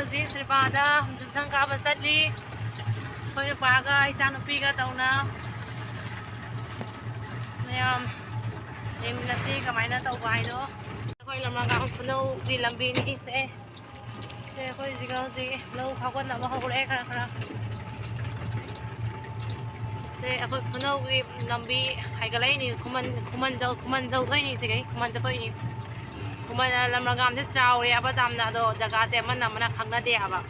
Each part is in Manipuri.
ꯍꯧꯖꯤꯛ ꯁ꯭ꯔꯤꯄꯥꯗ ꯌꯨꯝꯁꯪ ꯀꯥꯕ ꯆꯠꯂꯤ ꯑꯩꯈꯣꯏ ꯅꯨꯄꯥꯒ ꯏꯆꯥꯅꯨꯄꯤꯒ ꯇꯧꯅ ꯃꯌꯥꯝ ꯌꯦꯡꯃꯤꯟꯅꯁꯤ ꯀꯃꯥꯏꯅ ꯇꯧꯕ ꯍꯥꯏꯗꯣ ꯑꯩꯈꯣꯏ ꯂꯝꯔꯥꯡꯒꯥꯝ ꯈꯨꯅꯧꯒꯤ ꯂꯝꯕꯤꯅꯤ ꯁꯦ ꯑꯩꯈꯣꯏ ꯍꯧꯖꯤꯛ ꯂꯧ ꯈꯥꯎꯒꯠꯅꯕ ꯍꯧꯔꯛꯑꯦ ꯈꯔ ꯁꯦ ꯑꯩꯈꯣꯏ ꯈꯨꯅꯧꯒꯤ ꯂꯝꯕꯤ ꯍꯥꯏꯒꯠꯂꯛꯏꯅꯤ ꯈꯨꯃꯟ ꯌꯧꯗꯣꯏꯅꯤ ꯁꯤꯒꯩ ꯈꯨꯃꯟ ꯆꯠꯇꯣꯏꯅꯤ ꯈꯨꯃꯟ ꯂꯝꯔꯥꯡꯒꯥꯝꯁꯦ ꯆꯥꯎꯔꯦꯕ ꯌꯥꯝꯅ ꯑꯗꯣ ꯖꯒꯥꯁꯦ ꯑꯃꯅ ꯈꯪꯅꯗꯦꯕ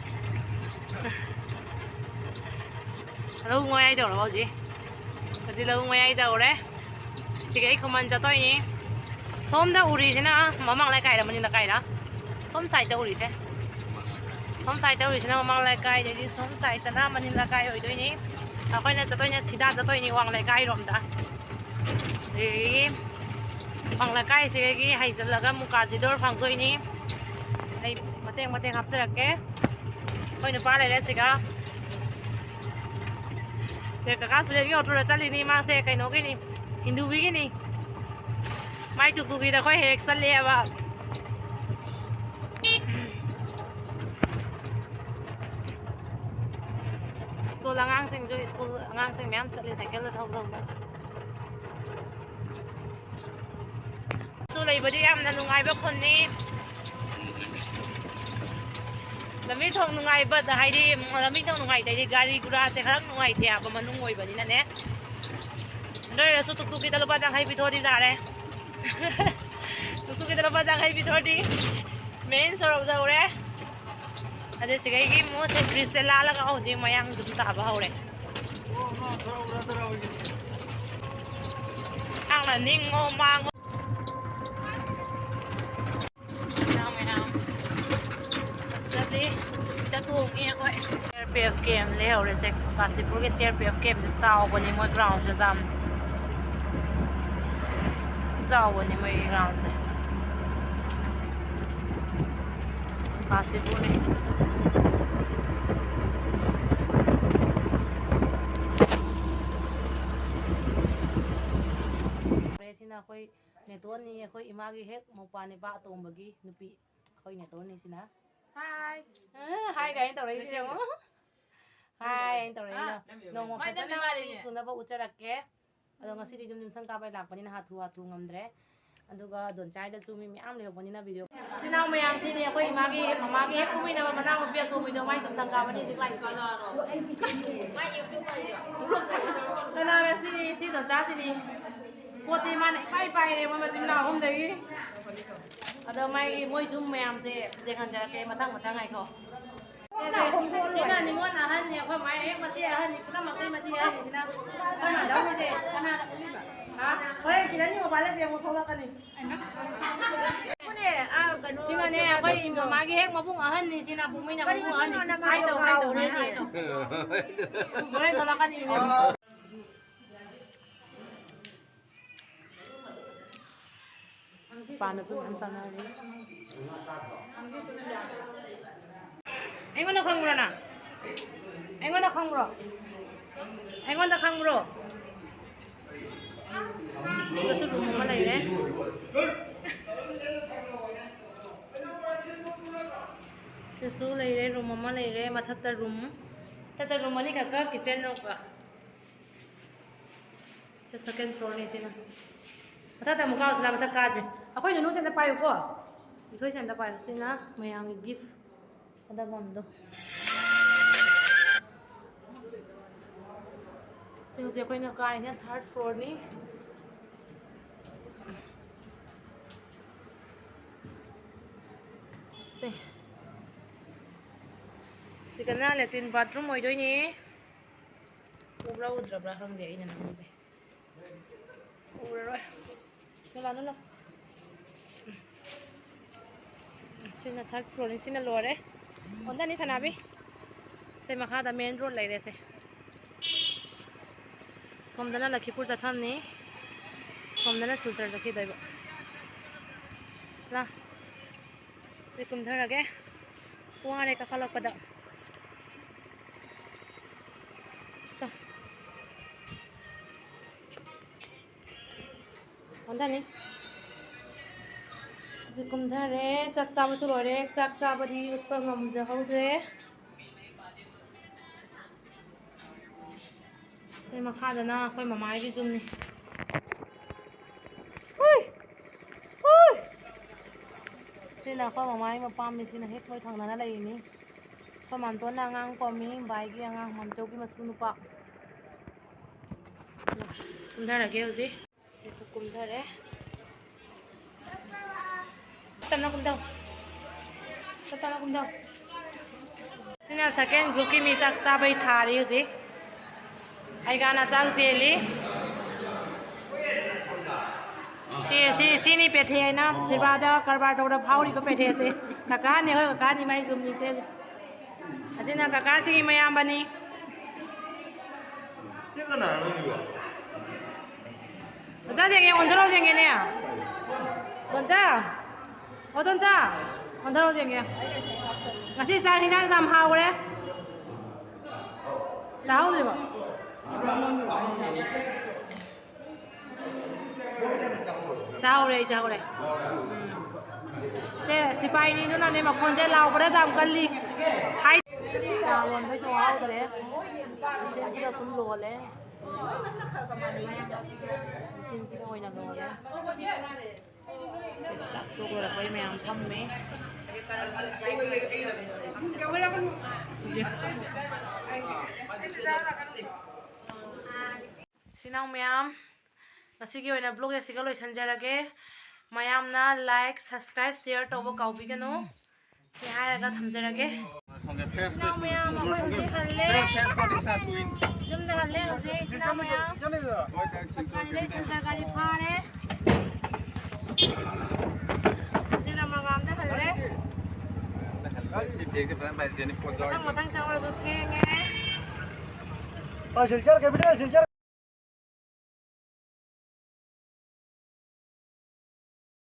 ꯂꯧ ꯃꯌꯥꯏ ꯌꯧꯔꯕ ꯍꯧꯖꯤꯛ ꯂꯧ ꯃꯌꯥꯏ ꯌꯧꯔꯦ ꯁꯤꯒꯩ ꯈꯨꯃꯟ ꯆꯠꯇꯣꯏꯅꯤ ꯁꯣꯝꯗ ꯎꯔꯤꯁꯤꯅ ꯃꯃꯥꯡ ꯂꯩꯀꯥꯏꯗ ꯃꯅꯤꯡ ꯂꯩꯀꯥꯏꯗ ꯁꯣꯝ ꯁꯥꯏꯗꯇ ꯎꯔꯤꯁꯦ ꯁꯣꯝ ꯁꯥꯏꯗꯇ ꯎꯔꯤꯁꯤꯅ ꯃꯃꯥꯡ ꯂꯩꯀꯥꯏꯗꯒꯤ ꯁꯣꯝ ꯁꯥꯏꯗꯇꯅ ꯃꯅꯤꯡ ꯂꯩꯀꯥꯏ ꯑꯣꯏꯗꯣꯏꯅꯤ ꯑꯩꯈꯣꯏꯅ ꯆꯠꯇꯣꯏꯅꯦ ꯁꯤꯗꯥ ꯆꯠꯇꯣꯏꯅꯤ ꯋꯥꯡ ꯂꯩꯀꯥꯏꯔꯣꯝꯗ ꯑꯗꯒꯤ ꯋꯥꯡ ꯂꯩꯀꯥꯏꯁꯤꯗꯒꯤ ꯍꯩꯖꯤꯜꯂꯒ ꯃꯨꯀꯥꯖꯤꯗꯣꯔ ꯐꯪꯗꯣꯏꯅꯤ ꯑꯩ ꯃꯇꯦꯛ ꯍꯥꯞꯆꯔꯛꯀꯦ ꯑꯩꯈꯣꯏ ꯅꯨꯄꯥ ꯂꯩꯔꯦ ꯁꯤꯒ ꯀꯀꯥ ꯁꯨꯔꯦꯟꯒꯤ ꯑꯣꯇꯣꯗ ꯆꯠꯂꯤꯅꯤ ꯃꯥꯁꯦ ꯀꯩꯅꯣꯒꯤꯅꯤ ꯍꯤꯟꯗꯨꯒꯤꯅꯤ ꯃꯥꯏ ꯇꯨꯛꯇꯨꯛꯒꯤꯗ ꯑꯩꯈꯣꯏ ꯍꯦꯛ ꯆꯠꯂꯦꯕ ꯁ꯭ꯀꯨꯜ ꯑꯉꯥꯡꯁꯤꯡ ꯃꯌꯥꯝ ꯆꯠꯂꯤ ꯁꯥꯏꯀꯜꯗ ꯊꯧꯕ ꯂꯩꯕꯗꯤ ꯌꯥꯝꯅ ꯅꯨꯡꯉꯥꯏꯕ ꯈꯨꯟꯅꯤ ꯂꯝꯕꯤ ꯊꯣꯡ ꯅꯨꯡꯉꯥꯏꯕ ꯍꯥꯏꯗꯤ ꯂꯝꯕꯤ ꯊꯣꯡ ꯅꯨꯡꯉꯥꯏꯇꯩꯗꯤ ꯒꯥꯔꯤ ꯒꯨꯔꯥꯁꯦ ꯈꯔ ꯅꯨꯡꯉꯥꯏꯇꯦꯕ ꯃꯅꯨꯡ ꯑꯣꯏꯕꯅꯤꯅꯅꯦ ꯑꯗꯨ ꯑꯣꯏꯔꯁꯨ ꯇꯨꯛꯇꯨꯛꯀꯤꯗ ꯂꯨꯄꯥ 50 ꯄꯤꯊꯣꯛꯑꯗꯤ ꯌꯥꯔꯦ ꯇꯨꯛꯇꯨꯛꯀꯤꯗ ꯂꯨꯄꯥ 50 ꯄꯤꯊꯣꯛꯑꯗꯤ ꯃꯦꯟ ꯁꯣꯔꯣꯛ ꯌꯧꯔꯦ ꯑꯗꯨ ꯁꯤꯒꯩꯒꯤ ꯃꯣꯠꯁꯦ ꯕ꯭ꯔꯤꯖꯁꯦ ꯂꯥꯜꯂꯒ ꯍꯧꯖꯤꯛ ꯃꯌꯥꯡ ꯑꯗꯨꯝ ꯇꯥꯕ ꯍꯧꯔꯦ ꯌꯥꯝꯅ ꯅꯤꯡꯉꯣ ꯃꯥꯡꯉꯣ ꯆꯠꯂꯤ ꯇꯨꯛꯇꯨꯛꯇ ꯇꯣꯡꯉꯤ ꯑꯩꯈꯣꯏ CRPF ꯀꯦꯝ ꯂꯩꯍꯧꯔꯦꯁꯦ ꯀꯥꯁꯤꯄꯨꯔꯒꯤ CRPF ꯀꯦꯝꯁꯦ ꯆꯥꯎꯕꯅꯤ ꯃꯣꯏ ꯒ꯭ꯔꯥꯎꯟꯁꯦ ꯌꯥꯝꯅ ꯆꯥꯎꯕꯅꯤ ꯃꯣꯏ ꯒ꯭ꯔꯥꯎꯟꯁꯦ ꯀꯥꯁꯤꯄꯨꯔꯅꯤ ꯁꯤꯅ ꯑꯩꯈꯣꯏ ꯅꯦꯇꯣꯟꯅꯤ ꯑꯩꯈꯣꯏ ꯏꯃꯥꯒꯤ ꯍꯦꯛ ꯃꯧꯄ꯭ꯋꯥꯅꯤꯄꯥ ꯑꯇꯣꯝꯕꯒꯤ ꯅꯨꯄꯤ ꯑꯩꯈꯣꯏ ꯅꯦꯇꯣꯟꯅꯤ ꯁꯤꯅ ꯍꯥꯏ ꯀꯥꯏꯅ ꯇꯧꯔꯛꯏꯁꯤ ꯌꯦꯡꯉꯣ ꯍꯥꯏ ꯑꯩꯅ ꯇꯧꯔꯛꯏꯅ ꯅꯣꯡꯃ ꯐꯖꯅ ꯃꯤ ꯁꯨꯅꯕ ꯎꯠꯆꯔꯛꯀꯦ ꯑꯗꯣ ꯉꯁꯤꯗꯤ ꯌꯨꯝꯁꯪ ꯀꯥꯕꯩ ꯂꯥꯛꯄꯅꯤꯅ ꯍꯥꯊꯨ ꯉꯝꯗ꯭ꯔꯦ ꯑꯗꯨꯒ ꯗꯣꯟꯆꯥꯏꯗꯁꯨ ꯃꯤ ꯃꯌꯥꯝ ꯂꯩꯍꯧꯕꯅꯤꯅ ꯚꯤꯗꯤꯑꯣ ꯏꯆꯤꯟ ꯃꯌꯥꯝꯁꯤꯅꯤ ꯑꯩꯈꯣꯏ ꯃꯃꯥꯒꯤ ꯍꯦꯛ ꯄꯣꯛꯃꯤꯟꯅꯕ ꯃꯅꯥꯎꯅꯨꯄꯤ ꯑꯇꯣꯝꯕꯤꯗꯣ ꯃꯥꯏ ꯌꯨꯝꯁꯪ ꯀꯥꯕꯅꯤ ꯍꯧꯖꯤꯛ ꯂꯥꯛꯏꯁꯦ ꯀꯅꯥꯅ ꯁꯤ ꯗꯣꯟꯆꯥꯁꯤꯅꯤ ꯄꯣꯠꯇꯤ ꯃꯥꯅ ꯏꯄꯥꯏꯔꯦ ꯃꯣꯏ ꯃꯆꯤꯟ ꯃꯅꯥꯎ ꯑꯍꯨꯝꯗꯒꯤ ꯑꯗꯣ ꯃꯣꯏ ꯖꯨꯝ ꯃꯌꯥꯝꯁꯦ ꯌꯦꯡꯍꯟꯖꯔꯛꯀꯦ ꯃꯊꯪ ꯉꯥꯏꯈꯣ ꯁꯤꯅ ꯅꯤꯉꯣꯜ ꯑꯍꯟꯅꯤ ꯑꯩꯈꯣꯏ ꯃꯥꯏ ꯍꯦꯛ ꯃꯆꯦ ꯑꯍꯟꯅꯤ ꯄꯨꯝꯅꯃꯛꯇꯩ ꯃꯆꯦ ꯑꯍꯟꯅꯤꯁꯤꯅ ꯑꯩꯈꯣꯏ ꯃꯥꯗꯧꯅꯤꯁꯦ ꯍꯣꯔꯦꯟ ꯀꯤꯔꯟꯒꯤ ꯃꯣꯕꯥꯏꯜꯗ ꯌꯦꯡꯉꯨ ꯊꯣꯛꯂꯛꯀꯅꯤ ꯁꯤꯅꯅꯦ ꯑꯩꯈꯣꯏ ꯃꯃꯥꯒꯤ ꯍꯦꯛ ꯃꯕꯨꯡ ꯑꯍꯟꯅꯤ ꯁꯤꯅ ꯄꯣꯛꯃꯤꯟꯅꯕ ꯃꯕꯨꯡ ꯑꯍꯟꯅꯤ ꯍꯥꯏꯗꯧ ꯍꯣꯔꯦꯟ ꯊꯣꯛꯂꯛꯀꯅꯤ ꯄꯥꯅꯁꯨ ꯌꯥꯝ ꯆꯥꯟꯅꯔꯤ ꯑꯩꯉꯣꯟꯗ ꯈꯪꯕ꯭ꯔꯣ ꯅꯪ ꯑꯩꯉꯣꯟꯗ ꯈꯪꯕ꯭ꯔꯣ ꯁꯤꯗꯁꯨ ꯔꯨꯝ ꯑꯃ ꯂꯩꯔꯦ ꯁꯤꯁꯨ ꯂꯩꯔꯦ ꯔꯨꯝ ꯑꯃ ꯂꯩꯔꯦ ꯃꯊꯛꯇ ꯔꯨꯝ ꯑꯅꯤꯈꯛꯀ ꯀꯤꯠꯆꯟ ꯅꯣꯛꯀ ꯁꯦꯀꯦꯟ ꯐ꯭ꯂꯣꯔꯅꯤ ꯁꯤꯅ ꯃꯊꯛꯇ ꯑꯃꯨꯛ ꯀꯥꯎꯁꯤꯅ ꯃꯊꯛ ꯀꯥꯁꯦ ꯑꯩꯈꯣꯏ ꯅꯨꯅꯨ ꯁꯦꯟꯗ ꯄꯥꯏꯌꯨꯀꯣ ꯏꯊꯣꯏ ꯁꯦꯟꯗ ꯄꯥꯏꯌꯨ ꯁꯤꯅ ꯃꯌꯥꯝꯒꯤ ꯒꯤꯐ ꯊꯥꯗꯐꯝꯗꯣ ꯁꯤ ꯍꯧꯖꯤꯛ ꯑꯩꯈꯣꯏꯅ ꯀꯥꯔꯤꯁꯤꯅ 3rd ꯐ꯭ꯂꯣꯔꯅꯤ ꯁꯤꯒꯅ ꯂꯦꯇ꯭ꯔꯤꯟ ꯕꯥꯊꯔꯨꯝ ꯑꯣꯏꯗꯣꯏꯅꯤ ꯎꯕ꯭ꯔꯥ ꯎꯗ꯭ꯔꯕ꯭ꯔꯥ ꯈꯪꯗꯦ ꯑꯩꯅ ꯅꯪꯁꯦ ꯎꯔꯔꯣꯏ ꯂꯥꯛ ꯁꯤꯅ 3rd ꯐ꯭ꯂꯣꯔꯅꯤ ꯁꯤꯅ ꯂꯣꯏꯔꯦ ꯑꯣꯟꯊꯅꯤ ꯁꯅꯥꯕꯤ ꯁꯤ ꯃꯈꯥꯗ ꯃꯦꯟ ꯔꯣꯗ ꯂꯩꯔꯦꯁꯦ ꯁꯣꯝꯗꯅ ꯂꯛꯈꯤꯄꯨꯔ ꯆꯠꯐꯝꯅꯤ ꯁꯣꯝꯗꯅ ꯁꯤꯜꯆꯔ ꯆꯠꯈꯤꯗꯣꯏꯕ ꯁꯤ ꯀꯨꯝꯊꯔꯒꯦ ꯋꯥꯔꯦ ꯀꯥꯈꯠꯂꯛꯄꯗ ꯑꯣꯟꯊꯅꯤ ꯍꯧꯖꯤꯛ ꯀꯨꯝꯊꯔꯦ ꯆꯥꯛ ꯆꯥꯕꯁꯨ ꯂꯣꯏꯔꯦ ꯆꯥꯛ ꯆꯥꯕꯗꯤ ꯎꯠꯄ ꯉꯝꯖꯍꯧꯗ꯭ꯔꯦ ꯁꯤ ꯃꯈꯥꯗꯅ ꯑꯩꯈꯣꯏ ꯃꯃꯥꯒꯤ ꯌꯨꯝꯅꯤ ꯁꯤꯅ ꯑꯩꯈꯣꯏ ꯃꯃꯥꯒꯤ ꯃꯄꯥꯝꯅꯤ ꯁꯤꯅ ꯍꯦꯛ ꯃꯣꯏ ꯊꯪꯅꯅ ꯂꯩꯔꯤꯅꯤ ꯑꯩꯈꯣꯏ ꯃꯥꯝꯇꯣꯟꯅ ꯑꯉꯥꯡ ꯄꯝꯃꯤ ꯕꯥꯏꯒꯤ ꯑꯉꯥꯡ ꯃꯥꯝꯆꯧꯒꯤ ꯃꯁꯨ ꯅꯨꯄꯥ ꯀꯨꯝꯊꯔꯒꯦ ꯍꯧꯖꯤꯛ ꯁꯤ ꯀꯨꯝꯊꯔꯦ ꯇꯞꯅ ꯀꯨꯝꯊꯧ ꯇꯞꯅ ꯀꯨꯝꯊꯧ ꯁꯤꯅ ꯁꯦꯀꯦꯟ ꯒ꯭ꯔꯨꯞꯀꯤ ꯃꯤ ꯆꯥꯛ ꯆꯥꯕꯩ ꯊꯥꯔꯤ ꯍꯧꯖꯤꯛ ꯑꯩꯒꯥꯅ ꯆꯥꯛ ꯆꯦꯜꯂꯤ ꯁꯤꯅꯤ ꯄꯦꯊꯦ ꯍꯥꯏꯅ ꯁꯤꯜꯚꯥꯗ ꯀꯔꯕꯥꯔ ꯇꯧꯔ ꯐꯥꯎꯔꯤꯕ ꯄꯦꯊꯦꯁꯦ ꯀꯀꯥꯅꯤ ꯍꯣꯏ ꯀꯀꯥꯅꯤ ꯃꯥꯏ ꯖꯨꯝꯅꯤꯁꯦ ꯑꯁꯤꯅ ꯀꯀꯥꯁꯤꯒꯤ ꯃꯌꯥꯝꯕꯅꯤ ꯗꯣꯟꯆꯥ ꯌꯦꯡꯉꯦ ꯑꯣꯟꯊꯣꯔꯛꯑꯣ ꯌꯦꯡꯉꯦꯅꯦ ꯗꯣꯟꯆꯥ ꯑꯣ ꯗꯣꯟꯆꯥ ꯑꯣꯟꯊꯣꯔꯛꯑꯣ ꯌꯦꯡꯉꯦ ꯉꯁꯤ ꯆꯥꯛ ꯌꯦꯟꯁꯥꯡ ꯌꯥꯝ ꯍꯥꯎꯔꯦ ꯆꯥꯍꯧꯗ꯭ꯔꯤꯕꯣ ꯆꯥꯍꯧꯔꯦ ꯑꯩ ꯆꯥꯍꯧꯔꯦ ꯁꯦ ꯁꯤꯄꯥꯏꯅꯤꯗꯨꯅꯅꯦ ꯃꯈꯣꯟꯁꯦ ꯂꯥꯎꯕꯗ ꯌꯥꯝ ꯀꯜꯂꯤ ꯍꯥꯏ ꯆꯥ ꯂꯣꯟꯕꯩꯁꯨ ꯍꯥꯎꯗ꯭ꯔꯦ ꯃꯦꯆꯤꯟꯁꯤꯒ ꯁꯨꯝ ꯂꯣꯜꯂꯦ ꯃꯦꯆꯤꯟꯁꯤꯒ ꯑꯣꯏꯅ ꯂꯣꯜꯂꯦ ꯆꯥꯛ ꯇꯣꯛ ꯂꯣꯏꯔꯛꯄꯩ ꯃꯌꯥꯝ ꯐꯝꯃꯦ ꯁꯤꯅꯥꯎ ꯃꯌꯥꯝ ꯉꯁꯤꯒꯤ ꯑꯣꯏꯅ ꯕ꯭ꯂꯣꯒ ꯑꯁꯤꯒ ꯂꯣꯏꯁꯤꯟꯖꯔꯒꯦ ꯃꯌꯥꯝꯅ ꯂꯥꯏꯛ ꯁꯕꯁꯀ꯭ꯔꯥꯏꯕ ꯁꯤꯌꯔ ꯇꯧꯕ ꯀꯥꯎꯕꯤꯒꯅꯨ ꯁꯤ ꯍꯥꯏꯔꯒ ꯊꯝꯖꯔꯒꯦ ꯁꯤꯅꯥꯎ ꯃꯌꯥꯝ ꯑꯩꯈꯣꯏ ꯍꯧꯖꯤꯛ ꯍꯜꯂꯦ ꯌꯨꯝꯗ ꯍꯜꯂꯦ ꯍꯧꯖꯤꯛ ꯁꯤꯅꯥꯎ ꯃꯌꯥꯝ ꯃꯁꯥꯅꯤꯗꯩ ꯁꯦꯟꯇꯔ ꯒꯥꯔꯤ ꯐꯥꯔꯦ ꯁꯤꯅ ꯃꯉꯥꯝꯗ ꯍꯜꯂꯦ ꯃꯊꯪ ꯆꯪꯉꯨꯔꯁꯨ ꯊꯦꯡꯉꯦ